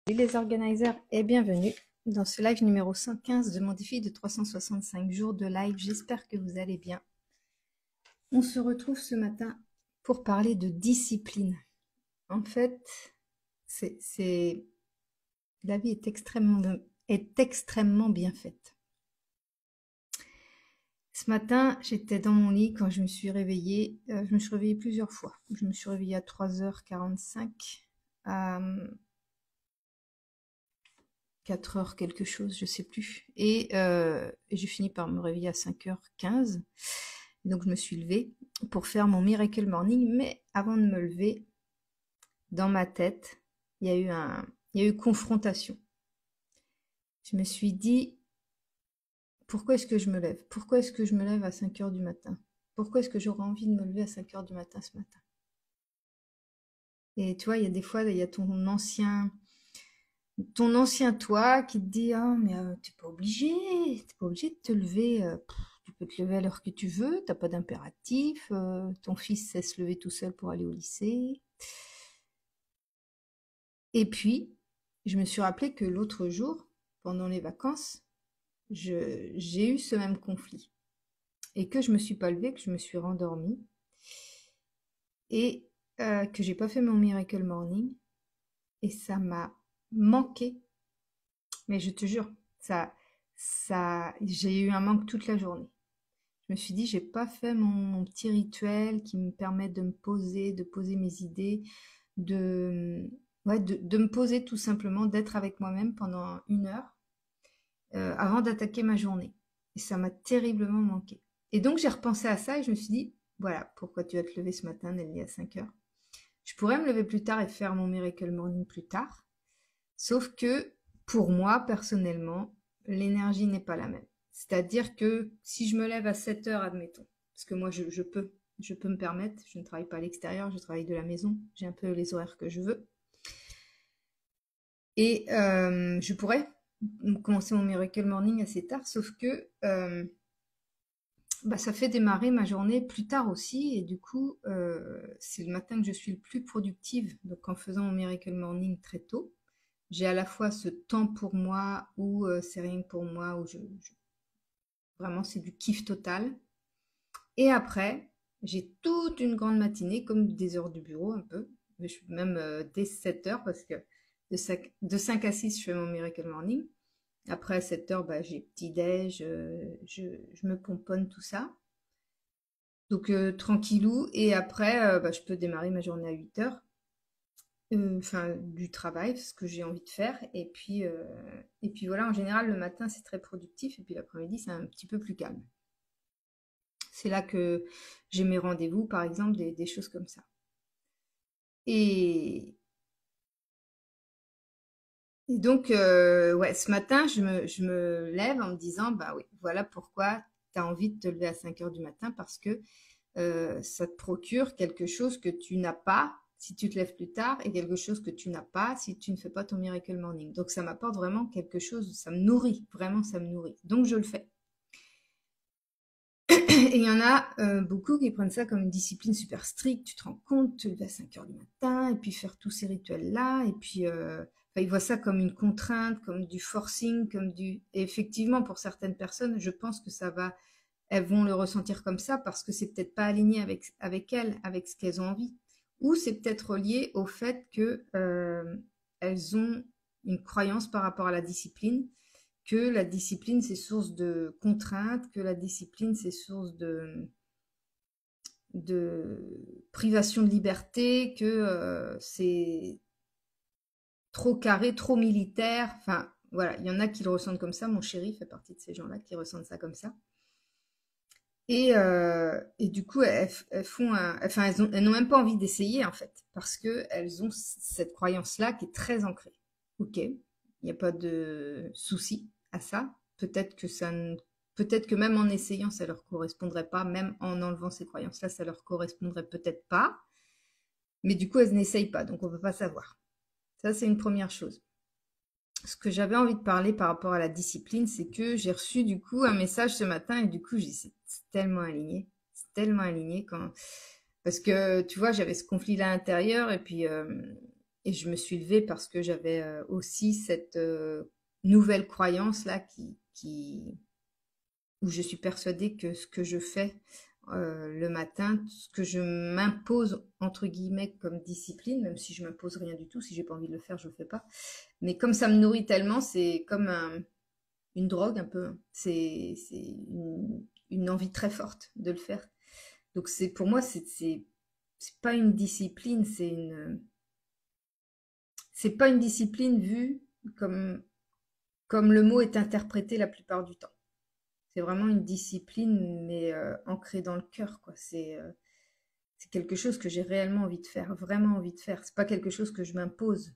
Salut les organisers et bienvenue dans ce live numéro 115 de mon défi de 365 jours de live. J'espère que vous allez bien. On se retrouve ce matin pour parler de discipline. En fait, la vie est extrêmement bien faite. Ce matin, j'étais dans mon lit quand je me suis réveillée. Je me suis réveillée plusieurs fois. Je me suis réveillée à 3h45. 4h quelque chose, je sais plus. Et j'ai fini par me réveiller à 5h15. Donc je me suis levée pour faire mon Miracle Morning. Mais avant de me lever, dans ma tête, il y a eu confrontation. Je me suis dit, pourquoi est-ce que je me lève? Pourquoi est-ce que je me lève à 5h du matin? Pourquoi est-ce que j'aurais envie de me lever à 5h du matin ce matin? Et tu vois, il y a des fois, il y a ton ancien toi qui te dit ah mais t'es pas obligé de te lever, tu peux te lever à l'heure que tu veux, t'as pas d'impératif, ton fils sait se lever tout seul pour aller au lycée. Et puis je me suis rappelé que l'autre jour pendant les vacances j'ai eu ce même conflit et que je me suis pas levée, que je me suis rendormie et que j'ai pas fait mon Miracle Morning et ça m'a manqué. Mais je te jure, j'ai eu un manque toute la journée. Je me suis dit, j'ai pas fait mon petit rituel qui me permet de me poser, de poser mes idées, de me poser tout simplement, d'être avec moi-même pendant 1 heure avant d'attaquer ma journée. Et ça m'a terriblement manqué. Et donc j'ai repensé à ça et je me suis dit, voilà, pourquoi tu vas te lever ce matin, Nelly, à 5h. Je pourrais me lever plus tard et faire mon Miracle Morning plus tard. Sauf que, pour moi, personnellement, l'énergie n'est pas la même. C'est-à-dire que si je me lève à 7h, admettons, parce que moi, je peux me permettre, je ne travaille pas à l'extérieur, je travaille de la maison, j'ai un peu les horaires que je veux. Et je pourrais commencer mon Miracle Morning assez tard, sauf que ça fait démarrer ma journée plus tard aussi, et du coup, c'est le matin que je suis le plus productive, donc en faisant mon Miracle Morning très tôt. J'ai à la fois ce temps pour moi où c'est rien que pour moi, où vraiment c'est du kiff total. Et après, j'ai toute une grande matinée, comme des heures du bureau un peu, même dès 7h, parce que de 5 à 6, je fais mon Miracle Morning. Après 7h, j'ai petit-déj, je me pomponne tout ça. Donc tranquillou, et après, je peux démarrer ma journée à 8h. Enfin du travail, ce que j'ai envie de faire, et puis voilà, en général le matin c'est très productif et puis l'après-midi c'est un petit peu plus calme. C'est là que j'ai mes rendez-vous par exemple, des choses comme ça. Et, et donc ouais, ce matin je me lève en me disant bah oui, voilà pourquoi tu as envie de te lever à 5h du matin, parce que ça te procure quelque chose que tu n'as pas si tu te lèves plus tard, et quelque chose que tu n'as pas si tu ne fais pas ton Miracle Morning. Donc ça m'apporte vraiment quelque chose, ça me nourrit, vraiment ça me nourrit. Donc je le fais. Et il y en a beaucoup qui prennent ça comme une discipline super stricte, tu te rends compte, te lever à 5h du matin, et puis faire tous ces rituels-là, et puis ils voient ça comme une contrainte, comme du forcing, Et effectivement, pour certaines personnes, je pense que elles vont le ressentir comme ça parce que c'est peut-être pas aligné avec elles, avec ce qu'elles ont envie. Ou c'est peut-être lié au fait que elles ont une croyance par rapport à la discipline, que la discipline c'est source de contraintes, que la discipline c'est source de privation de liberté, que c'est trop carré, trop militaire. Enfin voilà, il y en a qui le ressentent comme ça. Mon chéri fait partie de ces gens-là qui ressentent ça comme ça. Et du coup, elles n'ont même pas envie d'essayer en fait, parce que elles ont cette croyance-là qui est très ancrée. Ok, il n'y a pas de souci à ça. Peut-être que même en essayant, ça leur correspondrait pas, même en enlevant ces croyances-là, ça leur correspondrait peut-être pas. Mais du coup, elles n'essayent pas, donc on peut pas savoir. Ça, c'est une première chose. Ce que j'avais envie de parler par rapport à la discipline, c'est que j'ai reçu du coup un message ce matin et du coup, j'ai dit, c'est tellement aligné. C'est tellement aligné parce que tu vois, j'avais ce conflit là à l'intérieur et puis Et je me suis levée parce que j'avais aussi cette nouvelle croyance là où je suis persuadée que ce que je fais le matin, ce que je m'impose entre guillemets comme discipline, même si je m'impose rien du tout, si j'ai pas envie de le faire, je le fais pas. Mais comme ça me nourrit tellement, c'est comme une drogue un peu. C'est une envie très forte de le faire. Donc c'est pour moi c'est pas une discipline, c'est pas une discipline vue comme comme le mot est interprété la plupart du temps. C'est vraiment une discipline, mais ancrée dans le cœur, quoi. C'est quelque chose que j'ai réellement envie de faire, vraiment envie de faire. C'est pas quelque chose que je m'impose.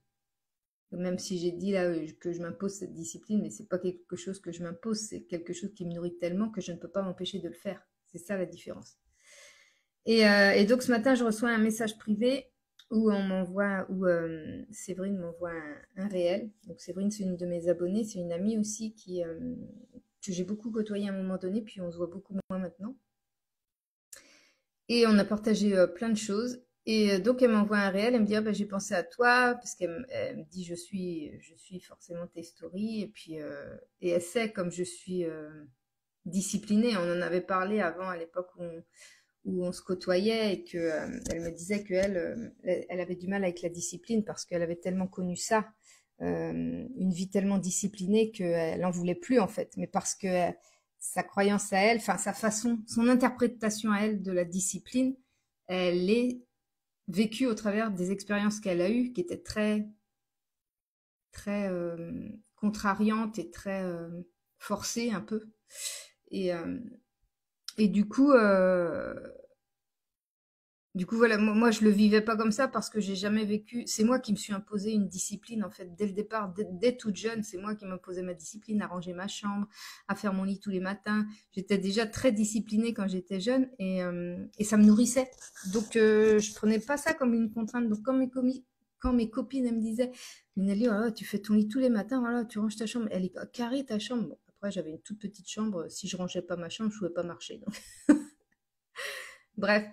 Même si j'ai dit là que je m'impose cette discipline, mais c'est pas quelque chose que je m'impose, c'est quelque chose qui me nourrit tellement que je ne peux pas m'empêcher de le faire. C'est ça la différence. Et donc ce matin, je reçois un message privé où on m'envoie, où Séverine m'envoie un réel. Donc Séverine, c'est une de mes abonnées, c'est une amie aussi que j'ai beaucoup côtoyée à un moment donné, puis on se voit beaucoup moins maintenant. Et on a partagé plein de choses. Et donc elle m'envoie un réel, elle me dit ah, bah, j'ai pensé à toi parce qu'elle me dit je suis forcément tes stories et puis et elle sait comme je suis disciplinée. On en avait parlé avant à l'époque où on se côtoyait et que elle me disait qu'elle elle avait du mal avec la discipline parce qu'elle avait tellement connu ça, une vie tellement disciplinée qu'elle en voulait plus en fait, mais parce que sa croyance à elle, enfin sa façon, son interprétation à elle de la discipline, elle est vécue au travers des expériences qu'elle a eues, qui étaient très contrariantes et très forcées un peu. Et, euh, et du coup, voilà, moi, je le vivais pas comme ça parce que j'ai jamais vécu. C'est moi qui me suis imposé une discipline, en fait, dès le départ, dès toute jeune. C'est moi qui m'imposais ma discipline, à ranger ma chambre, à faire mon lit tous les matins. J'étais déjà très disciplinée quand j'étais jeune et ça me nourrissait. Donc, je prenais pas ça comme une contrainte. Donc, quand mes copines, elles me disaient, Nelly, oh, tu fais ton lit tous les matins, voilà, tu ranges ta chambre. Elle est pas carrée, ta chambre. Bon, après, j'avais une toute petite chambre. Si je rangeais pas ma chambre, je pouvais pas marcher. Donc. Bref,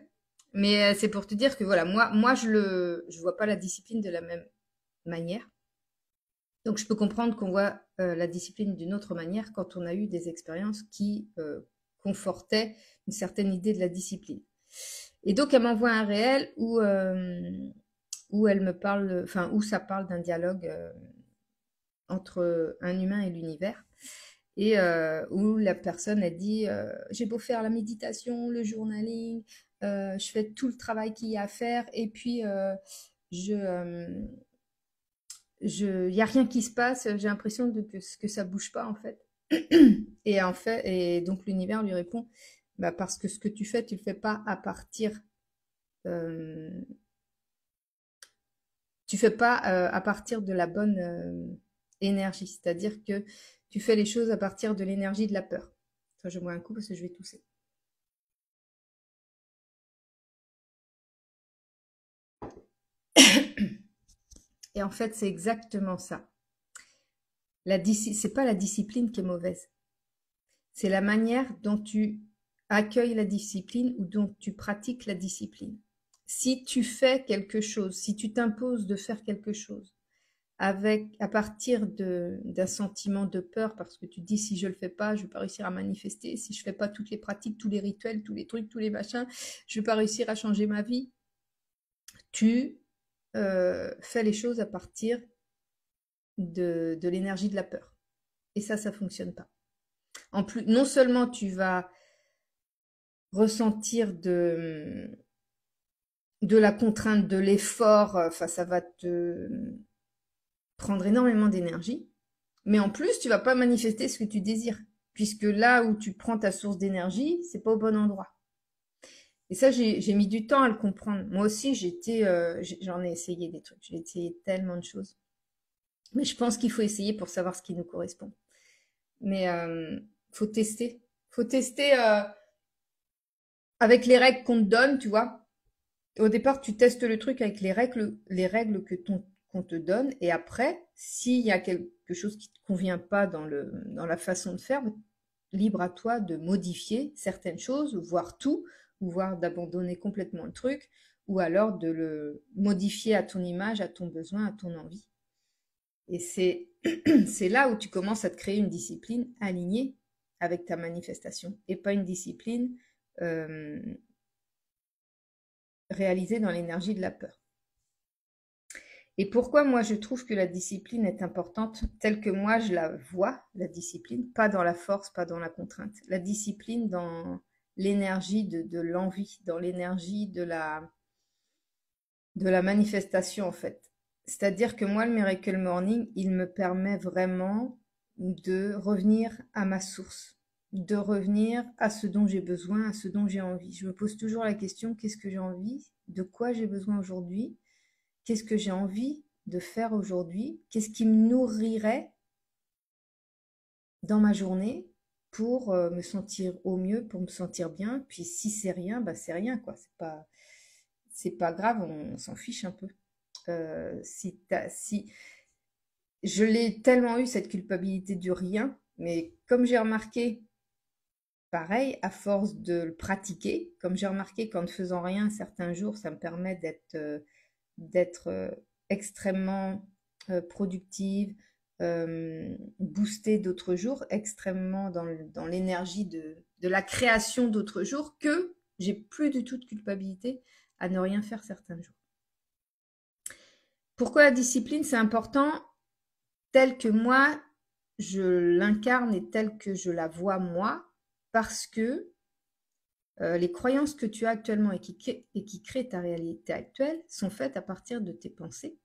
mais c'est pour te dire que voilà, moi je vois pas la discipline de la même manière. Donc je peux comprendre qu'on voit la discipline d'une autre manière quand on a eu des expériences qui confortaient une certaine idée de la discipline. Et donc elle m'envoie un réel où elle me parle, enfin où ça parle d'un dialogue entre un humain et l'univers. Et où la personne a dit j'ai beau faire la méditation, le journaling, je fais tout le travail qu'il y a à faire et puis je il y a rien qui se passe, j'ai l'impression que ça bouge pas en fait. Et donc l'univers lui répond bah parce que ce que tu fais, tu le fais pas à partir tu fais pas à partir de la bonne énergie, c'est-à-dire que tu fais les choses à partir de l'énergie de la peur. Toi, je bois un coup parce que je vais tousser. Et en fait, c'est exactement ça. C'est pas la discipline qui est mauvaise. C'est la manière dont tu accueilles la discipline ou dont tu pratiques la discipline. Si tu fais quelque chose, si tu t'imposes de faire quelque chose à partir d'un sentiment de peur, parce que tu dis si je le fais pas, je vais pas réussir à manifester, si je fais pas toutes les pratiques, tous les rituels, tous les trucs, tous les machins, je vais pas réussir à changer ma vie. Tu fais les choses à partir de l'énergie de la peur. Et ça fonctionne pas. En plus, non seulement tu vas ressentir de la contrainte, de l'effort, enfin ça va te prendre énormément d'énergie, mais en plus tu vas pas manifester ce que tu désires, puisque là où tu prends ta source d'énergie, c'est pas au bon endroit. Et ça, j'ai mis du temps à le comprendre. Moi aussi, j'en ai essayé des trucs, j'ai essayé tellement de choses. Mais je pense qu'il faut essayer pour savoir ce qui nous correspond. Mais faut tester. Faut tester avec les règles qu'on te donne, tu vois. Au départ, tu testes le truc avec les règles qu'on te donne. Et après, s'il y a quelque chose qui te convient pas dans la façon de faire, libre à toi de modifier certaines choses, voire tout, ou voire d'abandonner complètement le truc, ou alors de le modifier à ton image, à ton besoin, à ton envie. Et c'est là où tu commences à te créer une discipline alignée avec ta manifestation et pas une discipline euh, réalisée dans l'énergie de la peur. Et pourquoi moi je trouve que la discipline est importante telle que moi je la vois, la discipline, pas dans la force, pas dans la contrainte. La discipline dans l'énergie de l'envie, dans l'énergie de la manifestation en fait. C'est-à-dire que moi, le Miracle Morning, il me permet vraiment de revenir à ma source, de revenir à ce dont j'ai besoin, à ce dont j'ai envie. Je me pose toujours la question, qu'est-ce que j'ai envie? De quoi j'ai besoin aujourd'hui? Qu'est-ce que j'ai envie de faire aujourd'hui? Qu'est-ce qui me nourrirait dans ma journée pour me sentir au mieux, pour me sentir bien? Puis si c'est rien, bah c'est rien, quoi. C'est pas grave, on s'en fiche un peu. Si je l'ai tellement eu cette culpabilité du rien, mais comme j'ai remarqué, pareil, à force de le pratiquer, comme j'ai remarqué qu'en ne faisant rien certains jours, ça me permet d'être extrêmement productive, boostée d'autres jours, extrêmement dans l'énergie de la création d'autres jours, que j'ai plus du tout de culpabilité à ne rien faire certains jours. Pourquoi la discipline, c'est important telle que moi, je l'incarne et telle que je la vois moi, parce que les croyances que tu as actuellement et qui créent ta réalité actuelle sont faites à partir de tes pensées,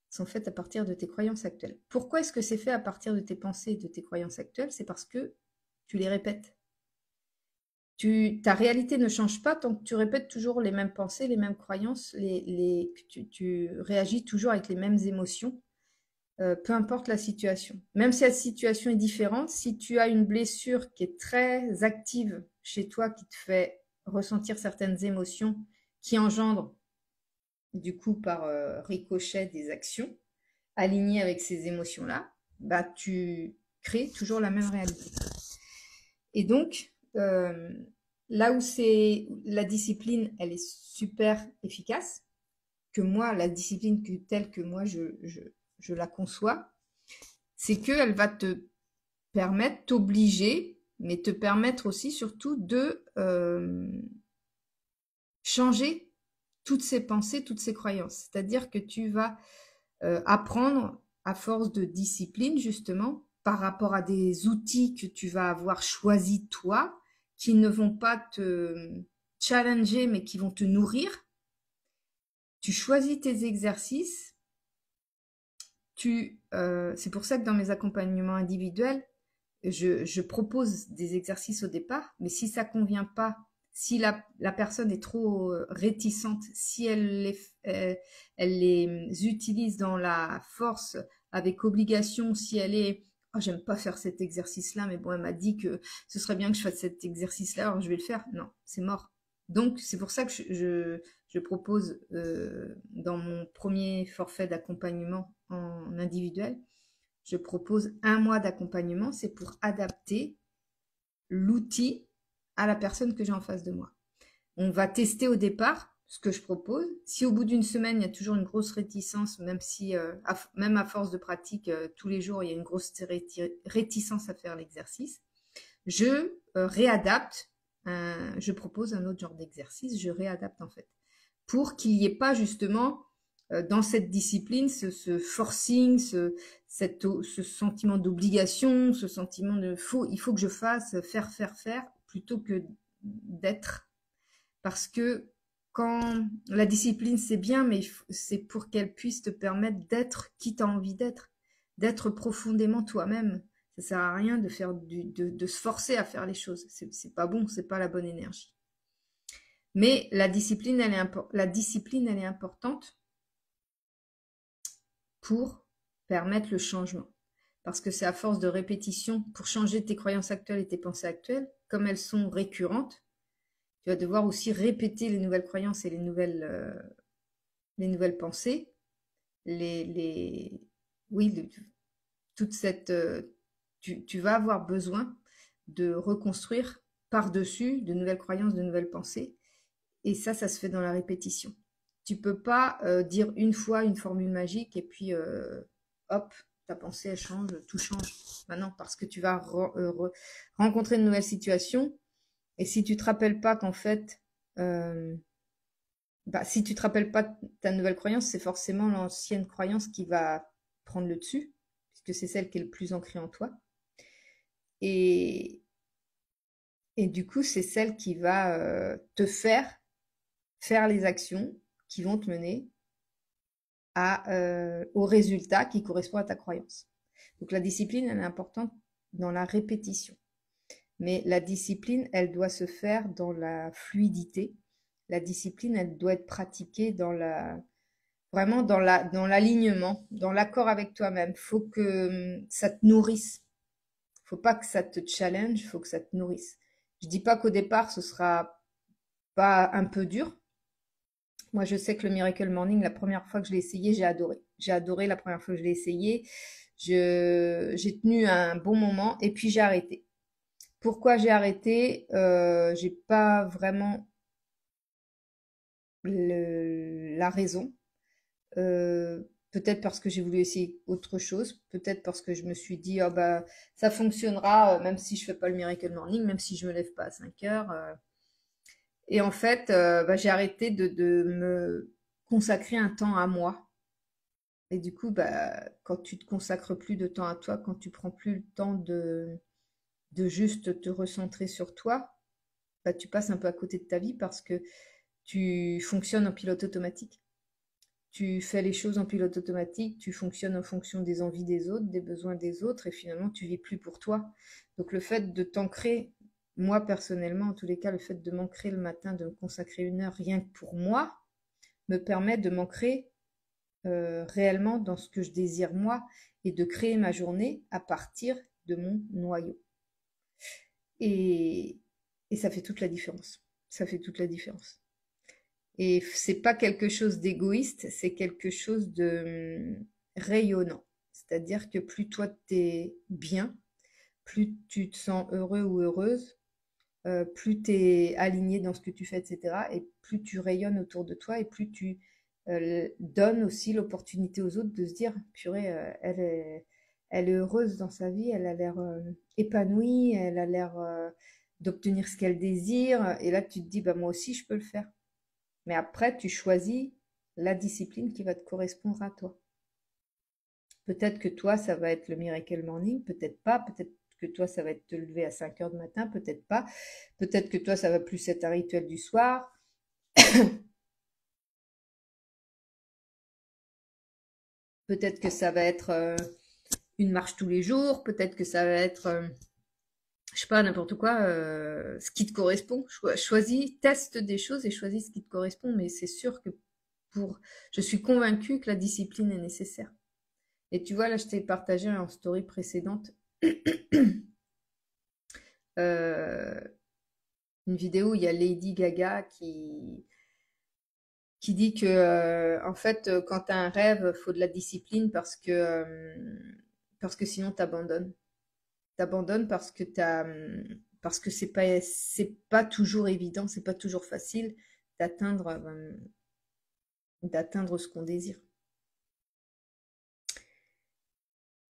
sont faites à partir de tes croyances actuelles. Pourquoi est-ce que c'est fait à partir de tes pensées et de tes croyances actuelles? C'est parce que tu les répètes. Ta réalité ne change pas tant que tu répètes toujours les mêmes pensées, les mêmes croyances, tu réagis toujours avec les mêmes émotions, peu importe la situation. Même si la situation est différente, si tu as une blessure qui est très active chez toi, qui te fait ressentir certaines émotions, qui engendrent du coup par ricochet des actions alignées avec ces émotions-là, bah tu crées toujours la même réalité. Et donc, là où c'est la discipline, elle est super efficace, que moi, la discipline telle que moi je la conçois, c'est qu'elle va te permettre, t'obliger, mais te permettre aussi surtout de changer toutes ces pensées, toutes ces croyances. C'est-à-dire que tu vas apprendre à force de discipline, justement, par rapport à des outils que tu vas avoir choisis toi, qui ne vont pas te challenger, mais qui vont te nourrir. Tu choisis tes exercices. C'est pour ça que dans mes accompagnements individuels, je propose des exercices au départ, mais si ça convient pas, si la personne est trop réticente, si elle les utilise dans la force avec obligation, si elle est oh, j'aime pas faire cet exercice-là, mais bon, elle m'a dit que ce serait bien que je fasse cet exercice-là, alors je vais le faire. Non, c'est mort. Donc, c'est pour ça que je propose dans mon premier forfait d'accompagnement en individuel, je propose 1 mois d'accompagnement, c'est pour adapter l'outil à la personne que j'ai en face de moi. On va tester au départ ce que je propose. Si au bout d'une semaine, il y a toujours une grosse réticence, même si, même à force de pratique, tous les jours, il y a une grosse réticence à faire l'exercice, je réadapte, je propose un autre genre d'exercice, je réadapte en fait, pour qu'il n'y ait pas justement dans cette discipline ce forcing, ce sentiment d'obligation, ce sentiment de il faut que je fasse, faire, plutôt que d'être. Parce que quand la discipline c'est bien, mais c'est pour qu'elle puisse te permettre d'être qui tu as envie d'être profondément toi-même. Ça sert à rien de faire de se forcer à faire les choses. C'est pas bon, c'est pas la bonne énergie. Mais la discipline, elle est importante pour permettre le changement. Parce que c'est à force de répétition, pour changer tes croyances actuelles et tes pensées actuelles, comme elles sont récurrentes, tu vas devoir aussi répéter les nouvelles croyances et les nouvelles pensées, oui, toute cette, tu vas avoir besoin de reconstruire par-dessus de nouvelles croyances, de nouvelles pensées. Et ça se fait dans la répétition. Tu peux pas dire une fois une formule magique et puis hop, ta pensée elle change, tout change. Maintenant, parce que tu vas rencontrer une nouvelle situation. Et si tu te rappelles pas qu'en fait, si tu te rappelles pas ta nouvelle croyance, c'est forcément l'ancienne croyance qui va prendre le dessus, puisque c'est celle qui est le plus ancrée en toi. Et, et du coup, c'est celle qui va te faire les actions qui vont te mener au résultat qui correspond à ta croyance. Donc la discipline, elle est importante dans la répétition. Mais la discipline, elle doit se faire dans la fluidité. La discipline, elle doit être pratiquée vraiment dans l'alignement, dans l'accord avec toi-même. Faut que ça te nourrisse. Faut pas que ça te challenge, faut que ça te nourrisse. Je dis pas qu'au départ, ce sera pas un peu dur. Moi, je sais que le Miracle Morning, la première fois que je l'ai essayé, j'ai adoré. J'ai adoré la première fois que je l'ai essayé. J'ai tenu un bon moment et puis j'ai arrêté. Pourquoi j'ai arrêté? J'ai pas vraiment la raison. Peut-être parce que j'ai voulu essayer autre chose. Peut-être parce que je me suis dit, oh bah, ça fonctionnera même si je fais pas le Miracle Morning, même si je me lève pas à 5 heures. Et en fait, j'ai arrêté de me consacrer un temps à moi. Et du coup, quand tu te consacres plus de temps à toi, quand tu prends plus le temps de juste te recentrer sur toi, tu passes un peu à côté de ta vie parce que tu fonctionnes en pilote automatique. Tu fais les choses en pilote automatique, tu fonctionnes en fonction des envies des autres, des besoins des autres, et finalement, tu vis plus pour toi. Donc, le fait de t'ancrer, moi personnellement, en tous les cas, le fait de m'ancrer le matin, de me consacrer 1 heure rien que pour moi, me permet de m'ancrer réellement dans ce que je désire moi et de créer ma journée à partir de mon noyau. Et, et ça fait toute la différence. Ça fait toute la différence. Et c'est pas quelque chose d'égoïste, c'est quelque chose de rayonnant. C'est-à-dire que plus toi t'es bien, plus tu te sens heureux ou heureuse, plus tu es aligné dans ce que tu fais, etc. Et plus tu rayonnes autour de toi et plus tu donnes aussi l'opportunité aux autres de se dire, purée, elle est heureuse dans sa vie, elle a l'air épanouie, elle a l'air d'obtenir ce qu'elle désire. Et là, tu te dis, bah, moi aussi, je peux le faire. Mais après, tu choisis la discipline qui va te correspondre à toi. Peut-être que toi, ça va être le Miracle Morning, peut-être pas, peut-être que toi, ça va être te lever à 5 heures du matin, peut-être pas. Peut-être que toi, ça va plus être un rituel du soir. Peut-être que ça va être une marche tous les jours. Peut-être que ça va être, je sais pas, n'importe quoi, ce qui te correspond. Choisis, teste des choses et choisis ce qui te correspond. Mais c'est sûr que je suis convaincue que la discipline est nécessaire. Et tu vois, là, je t'ai partagé en story précédente une vidéo où il y a Lady Gaga qui dit que en fait quand tu as un rêve, faut de la discipline parce que sinon t'abandonnes. T'abandonnes parce que c'est pas toujours évident, c'est pas toujours facile d'atteindre ce qu'on désire.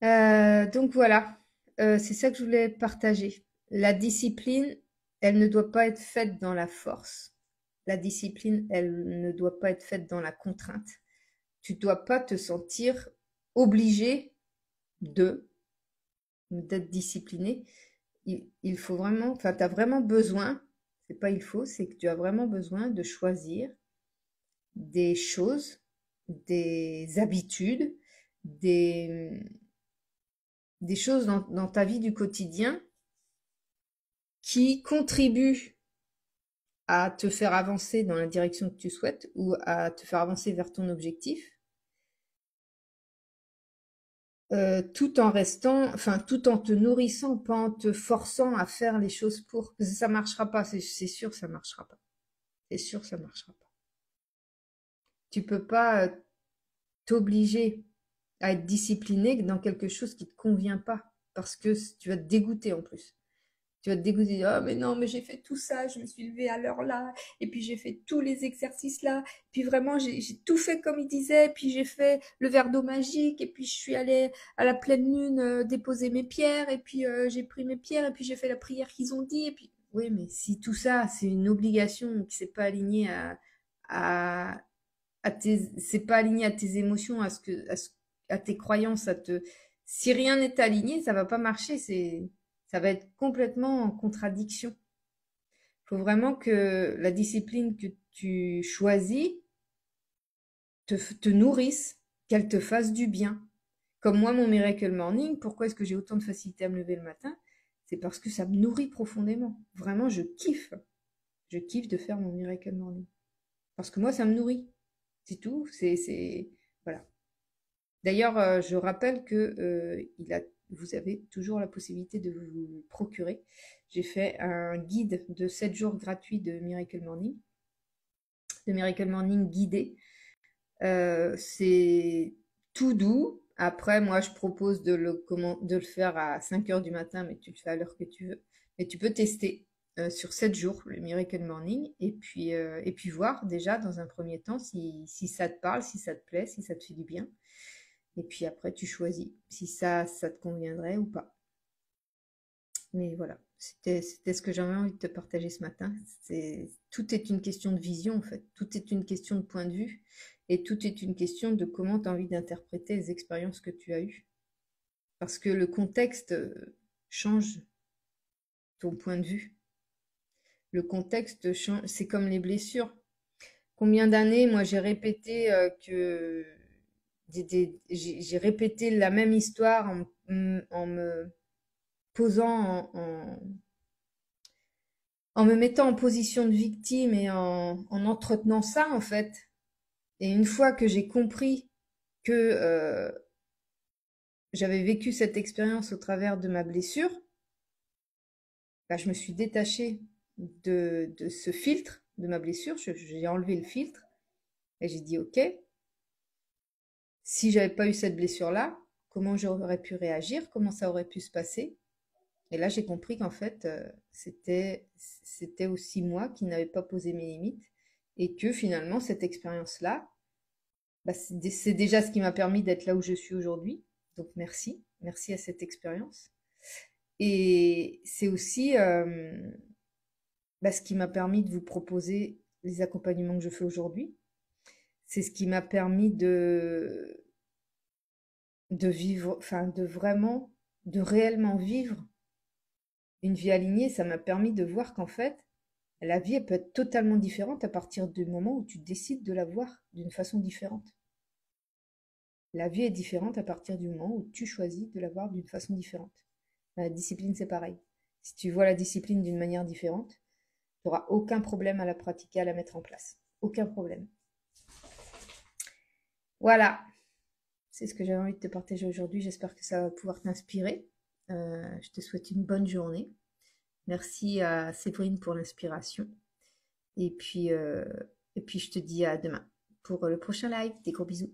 Donc voilà, c'est ça que je voulais partager. La discipline, elle ne doit pas être faite dans la force. La discipline, elle ne doit pas être faite dans la contrainte. Tu ne dois pas te sentir obligé d'être discipliné. Il faut vraiment, enfin, tu as vraiment besoin, c'est pas il faut, c'est que tu as vraiment besoin de choisir des choses, des habitudes, des choses dans ta vie du quotidien qui contribuent à te faire avancer dans la direction que tu souhaites ou à te faire avancer vers ton objectif, tout en restant, enfin, tout en te nourrissant, pas en te forçant à faire les choses pour. Parce que ça marchera pas, c'est sûr, ça marchera pas. C'est sûr, ça marchera pas. Tu peux pas t'obliger à être discipliné dans quelque chose qui te convient pas, parce que tu vas te dégoûter en plus. Tu vas te dégoûter, oh mais non, mais j'ai fait tout ça, je me suis levée à l'heure là, et puis j'ai fait tous les exercices là, puis vraiment j'ai tout fait comme il disait, puis j'ai fait le verre d'eau magique, et puis je suis allée à la pleine lune déposer mes pierres, et puis j'ai pris mes pierres, et puis j'ai fait la prière qu'ils ont dit, et puis oui, mais si tout ça c'est une obligation qui s'est pas alignée à, c'est pas aligné à tes émotions, à tes croyances, si rien n'est aligné, ça va pas marcher, ça va être complètement en contradiction. Il faut vraiment que la discipline que tu choisis te nourrisse, qu'elle te fasse du bien. Comme moi, mon Miracle Morning, pourquoi est-ce que j'ai autant de facilité à me lever le matin? C'est parce que ça me nourrit profondément. Vraiment, je kiffe. Je kiffe de faire mon Miracle Morning. Parce que moi, ça me nourrit. C'est tout. Voilà. D'ailleurs, je rappelle que vous avez toujours la possibilité de vous le procurer. J'ai fait un guide de 7 jours gratuit de Miracle Morning guidé. C'est tout doux. Après, moi, je propose de le faire à 5 heures du matin, mais tu le fais à l'heure que tu veux. Mais tu peux tester sur 7 jours le Miracle Morning et puis voir déjà dans un premier temps si ça te parle, si ça te plaît, si ça te fait du bien. Et puis après, tu choisis si ça te conviendrait ou pas. Mais voilà, c'était ce que j'avais envie de te partager ce matin. Tout est une question de vision, en fait. Tout est une question de point de vue. Et tout est une question de comment tu as envie d'interpréter les expériences que tu as eues. Parce que le contexte change ton point de vue. Le contexte change. C'est comme les blessures. Combien d'années, moi, j'ai répété que j'ai répété la même histoire en me posant en me mettant en position de victime et en entretenant ça en fait. Et une fois que j'ai compris que j'avais vécu cette expérience au travers de ma blessure, bah, je me suis détachée de ce filtre de ma blessure. J'ai enlevé le filtre et j'ai dit ok, si j'avais pas eu cette blessure-là, comment j'aurais pu réagir, comment ça aurait pu se passer. Et là, j'ai compris qu'en fait, c'était aussi moi qui n'avais pas posé mes limites et que finalement, cette expérience-là, bah, c'est déjà ce qui m'a permis d'être là où je suis aujourd'hui. Donc, merci. Merci à cette expérience. Et c'est aussi bah, ce qui m'a permis de vous proposer les accompagnements que je fais aujourd'hui. C'est ce qui m'a permis de vivre, enfin, de réellement vivre une vie alignée. Ça m'a permis de voir qu'en fait, la vie, elle peut être totalement différente à partir du moment où tu décides de la voir d'une façon différente. La vie est différente à partir du moment où tu choisis de la voir d'une façon différente. La discipline, c'est pareil. Si tu vois la discipline d'une manière différente, tu n'auras aucun problème à la pratiquer, à la mettre en place. Aucun problème. Voilà. C'est ce que j'avais envie de te partager aujourd'hui. J'espère que ça va pouvoir t'inspirer. Je te souhaite une bonne journée. Merci à Séverine pour l'inspiration. Et puis je te dis à demain pour le prochain live. Des gros bisous.